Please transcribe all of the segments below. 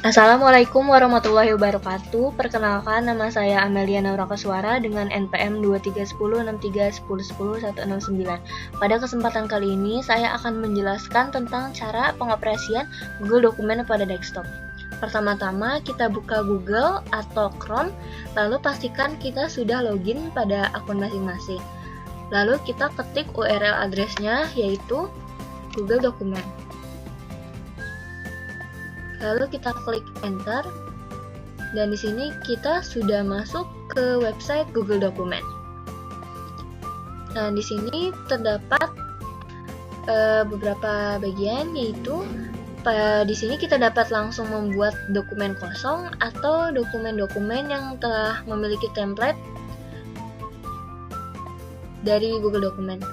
Assalamualaikum warahmatullahi wabarakatuh. Perkenalkan, nama saya Amelia Naurakaswara dengan NPM 231063101169. Pada kesempatan kali ini, saya akan menjelaskan tentang cara pengoperasian Google Dokumen pada desktop. Pertama-tama, kita buka Google atau Chrome, lalu pastikan kita sudah login pada akun masing-masing. Lalu kita ketik URL address-nya, yaitu Google Dokumen. Lalu kita klik enter, dan di sini kita sudah masuk ke website Google Dokumen. Nah, di sini terdapat beberapa bagian, yaitu di sini kita dapat langsung membuat dokumen kosong atau dokumen-dokumen yang telah memiliki template dari Google Dokumen.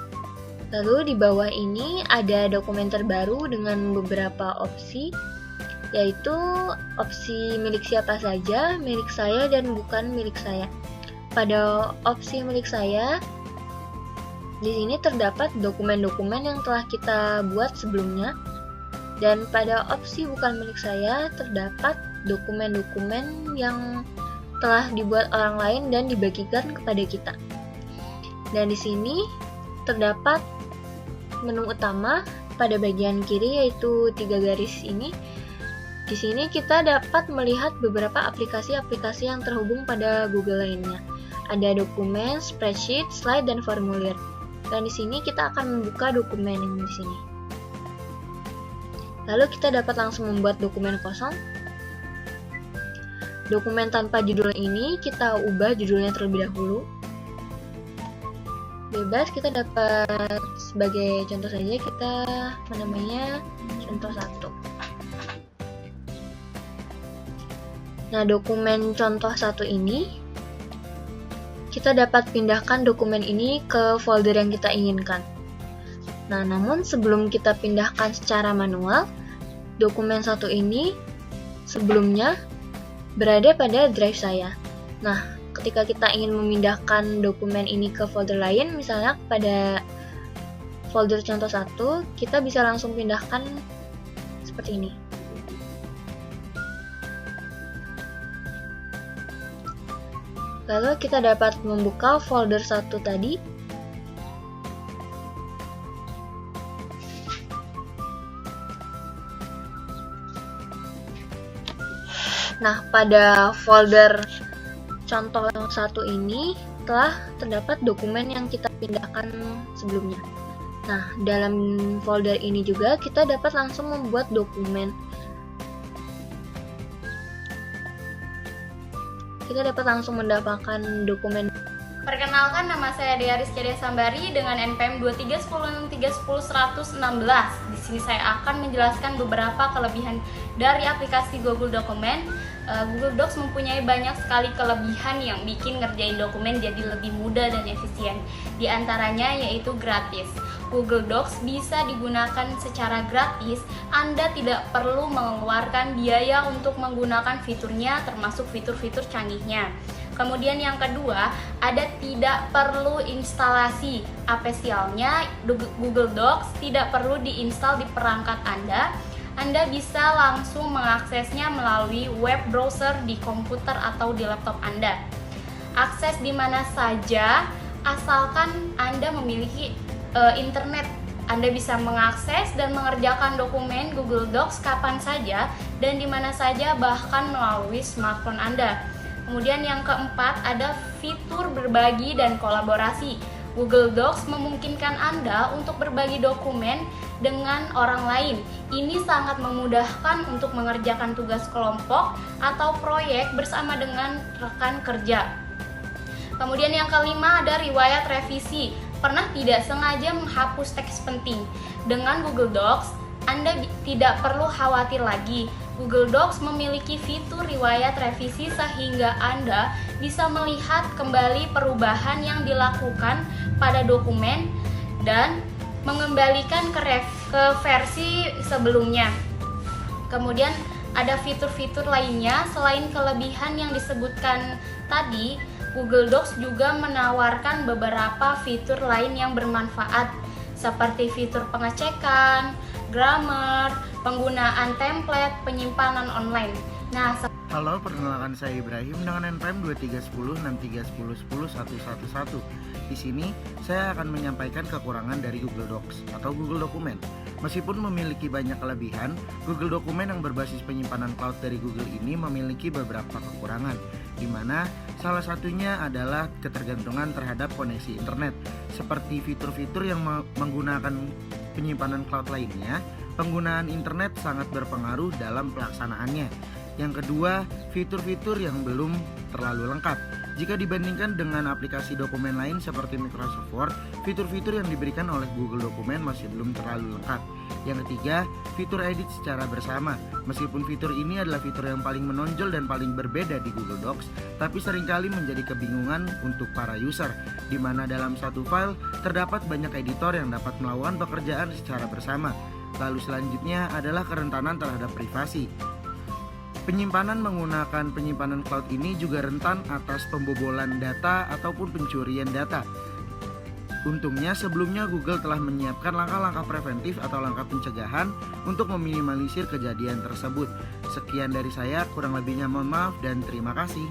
Lalu di bawah ini ada dokumen terbaru dengan beberapa opsi, yaitu opsi milik siapa saja, milik saya, dan bukan milik saya. Pada opsi milik saya, di sini terdapat dokumen-dokumen yang telah kita buat sebelumnya, dan pada opsi bukan milik saya terdapat dokumen-dokumen yang telah dibuat orang lain dan dibagikan kepada kita. Dan di sini terdapat menu utama pada bagian kiri, yaitu 3 garis ini. Di sini kita dapat melihat beberapa aplikasi-aplikasi yang terhubung pada Google lainnya. Ada dokumen, spreadsheet, slide, dan formulir. Dan di sini kita akan membuka dokumen yang di sini. Lalu kita dapat langsung membuat dokumen kosong. Dokumen tanpa judul ini kita ubah judulnya terlebih dahulu. Bebas, kita dapat sebagai contoh saja kita menamainya contoh 1. Nah, dokumen contoh 1 ini, kita dapat pindahkan dokumen ini ke folder yang kita inginkan. Nah, namun sebelum kita pindahkan secara manual, dokumen 1 ini sebelumnya berada pada drive saya. Nah, ketika kita ingin memindahkan dokumen ini ke folder lain, misalnya pada folder contoh 1, kita bisa langsung pindahkan seperti ini. Lalu kita dapat membuka folder 1 tadi. Nah, pada folder contoh 1 ini telah terdapat dokumen yang kita pindahkan sebelumnya. Nah, dalam folder ini juga kita dapat langsung membuat dokumen. Kita dapat langsung mendapatkan dokumen. Perkenalkan, nama saya Dea Rizky Sambari dengan NPM 231063101116. Di sini saya akan menjelaskan beberapa kelebihan dari aplikasi Google Dokumen. Google Docs mempunyai banyak sekali kelebihan yang bikin ngerjain dokumen jadi lebih mudah dan efisien. Di antaranya yaitu gratis. Google Docs bisa digunakan secara gratis. Anda tidak perlu mengeluarkan biaya untuk menggunakan fiturnya, termasuk fitur-fitur canggihnya. Kemudian yang kedua, ada tidak perlu instalasi. Spesialnya Google Docs tidak perlu diinstal di perangkat Anda. Anda bisa langsung mengaksesnya melalui web browser di komputer atau di laptop Anda. Akses di mana saja, asalkan Anda memiliki internet. Anda bisa mengakses dan mengerjakan dokumen Google Docs kapan saja dan di mana saja, bahkan melalui smartphone Anda. Kemudian yang keempat, ada fitur berbagi dan kolaborasi. Google Docs memungkinkan Anda untuk berbagi dokumen dengan orang lain. Ini sangat memudahkan untuk mengerjakan tugas kelompok atau proyek bersama dengan rekan kerja. Kemudian yang kelima, ada riwayat revisi. Pernah tidak sengaja menghapus teks penting? Dengan Google Docs, Anda tidak perlu khawatir lagi. Google Docs memiliki fitur riwayat revisi sehingga Anda bisa melihat kembali perubahan yang dilakukan pada dokumen dan mengembalikan ke versi sebelumnya. Kemudian ada fitur-fitur lainnya selain kelebihan yang disebutkan tadi. Google Docs juga menawarkan beberapa fitur lain yang bermanfaat seperti fitur pengecekan, grammar, penggunaan template, penyimpanan online. Nah, Halo, perkenalkan saya Ibrahim dengan NPM 231063101111. Di sini saya akan menyampaikan kekurangan dari Google Docs atau Google Dokumen. Meskipun memiliki banyak kelebihan, Google Dokumen yang berbasis penyimpanan cloud dari Google ini memiliki beberapa kekurangan, di mana salah satunya adalah ketergantungan terhadap koneksi internet. Seperti fitur-fitur yang menggunakan penyimpanan cloud lainnya, penggunaan internet sangat berpengaruh dalam pelaksanaannya. Yang kedua, fitur-fitur yang belum terlalu lengkap. Jika dibandingkan dengan aplikasi dokumen lain seperti Microsoft Word, fitur-fitur yang diberikan oleh Google Dokumen masih belum terlalu lengkap. Yang ketiga, fitur edit secara bersama. Meskipun fitur ini adalah fitur yang paling menonjol dan paling berbeda di Google Docs, tapi seringkali menjadi kebingungan untuk para user, di mana dalam satu file terdapat banyak editor yang dapat melakukan pekerjaan secara bersama. Lalu selanjutnya adalah kerentanan terhadap privasi. Penyimpanan menggunakan penyimpanan cloud ini juga rentan atas pembobolan data ataupun pencurian data. Untungnya sebelumnya Google telah menyiapkan langkah-langkah preventif atau langkah pencegahan untuk meminimalisir kejadian tersebut. Sekian dari saya, kurang lebihnya mohon maaf dan terima kasih.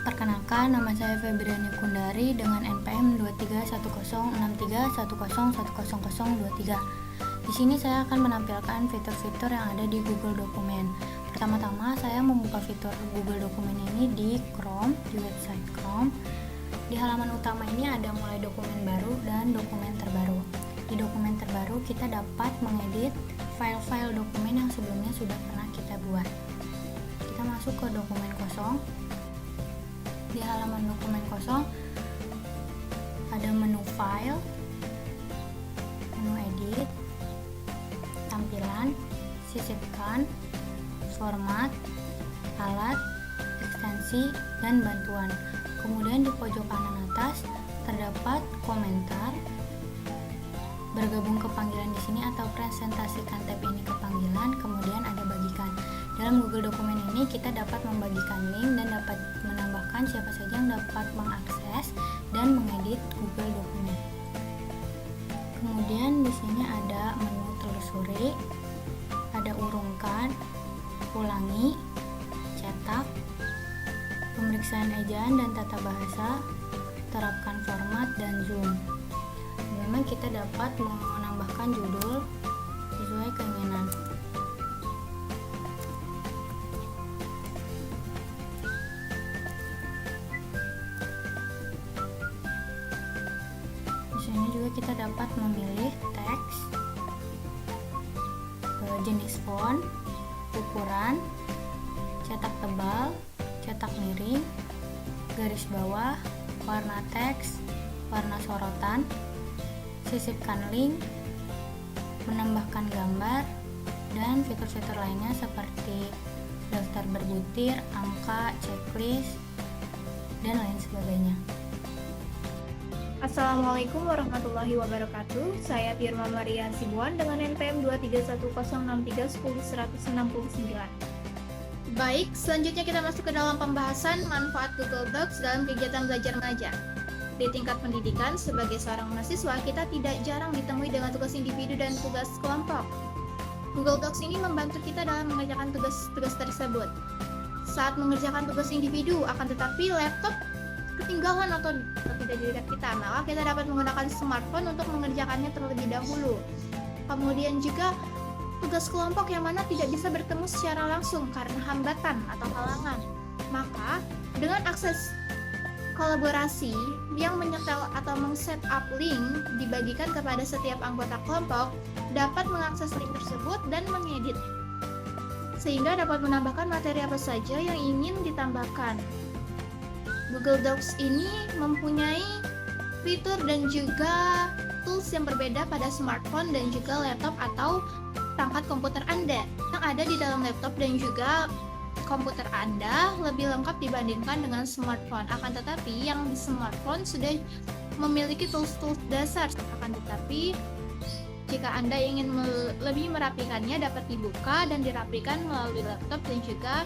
Perkenalkan, nama saya Febriani Kundari dengan NPM 23106310101023. Di sini saya akan menampilkan fitur-fitur yang ada di Google Dokumen. Pertama-tama saya membuka fitur Google Dokumen ini di Chrome, di website Chrome. Di halaman utama ini ada mulai dokumen baru dan dokumen terbaru. Di dokumen terbaru kita dapat mengedit file-file dokumen yang sebelumnya sudah pernah kita buat. Kita masuk ke dokumen kosong. Di halaman dokumen kosong ada menu file, menu edit, tampilan, sisipkan, format, alat, ekstensi, dan bantuan. Kemudian di pojok kanan atas terdapat komentar, bergabung ke panggilan di sini atau presentasikan tab ini ke panggilan, kemudian ada bagikan. Dalam Google Dokumen ini kita dapat membagikan link dan dapat menambahkan siapa saja yang dapat mengakses dan mengedit Google Dokumen. Kemudian di sini ada menu telusuri, ada urungkan, ulangi, cetak, pemeriksaan ejaan dan tata bahasa, terapkan format dan zoom. Memang kita dapat menambahkan judul sesuai keinginan. Di sini juga kita dapat memilih teks, jenis font, ukuran, cetak tebal, cetak miring, garis bawah, warna teks, warna sorotan, sisipkan link, menambahkan gambar, dan fitur-fitur lainnya seperti daftar berbutir, angka, checklist, dan lain sebagainya. Assalamualaikum warahmatullahi wabarakatuh. Saya Firma Maria Sibuan dengan NPM 231063101169. Baik, selanjutnya kita masuk ke dalam pembahasan manfaat Google Docs dalam kegiatan belajar mengajar. Di tingkat pendidikan, sebagai seorang mahasiswa, kita tidak jarang ditemui dengan tugas individu dan tugas kelompok. Google Docs ini membantu kita dalam mengerjakan tugas-tugas tersebut. Saat mengerjakan tugas individu, akan tetapi laptop ketinggalan atau tidak di dekat kita, maka kita dapat menggunakan smartphone untuk mengerjakannya terlebih dahulu. Kemudian juga tugas kelompok yang mana tidak bisa bertemu secara langsung karena hambatan atau halangan, maka dengan akses kolaborasi yang menyetel atau men-set up link dibagikan kepada setiap anggota kelompok dapat mengakses link tersebut dan mengedit, sehingga dapat menambahkan materi apa saja yang ingin ditambahkan. Google Docs ini mempunyai fitur dan juga tools yang berbeda pada smartphone dan juga laptop atau perangkat komputer Anda. Yang ada di dalam laptop dan juga komputer Anda lebih lengkap dibandingkan dengan smartphone. Akan tetapi yang di smartphone sudah memiliki tools-tools dasar. Akan tetapi jika Anda ingin lebih merapikannya, dapat dibuka dan dirapikan melalui laptop dan juga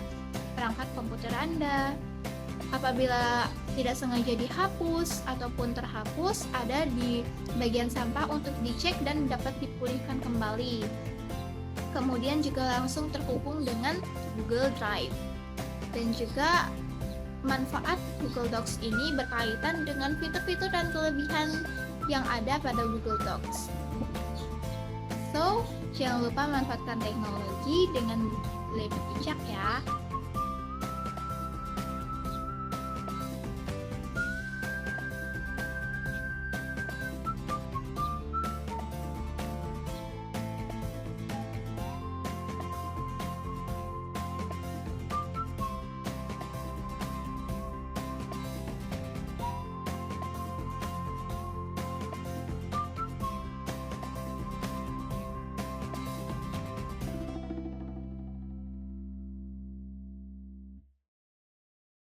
perangkat komputer Anda. Apabila tidak sengaja dihapus ataupun terhapus, ada di bagian sampah untuk dicek dan dapat dipulihkan kembali. Kemudian juga langsung terhubung dengan Google Drive. Dan juga manfaat Google Docs ini berkaitan dengan fitur-fitur dan kelebihan yang ada pada Google Docs. So, jangan lupa manfaatkan teknologi dengan lebih bijak ya.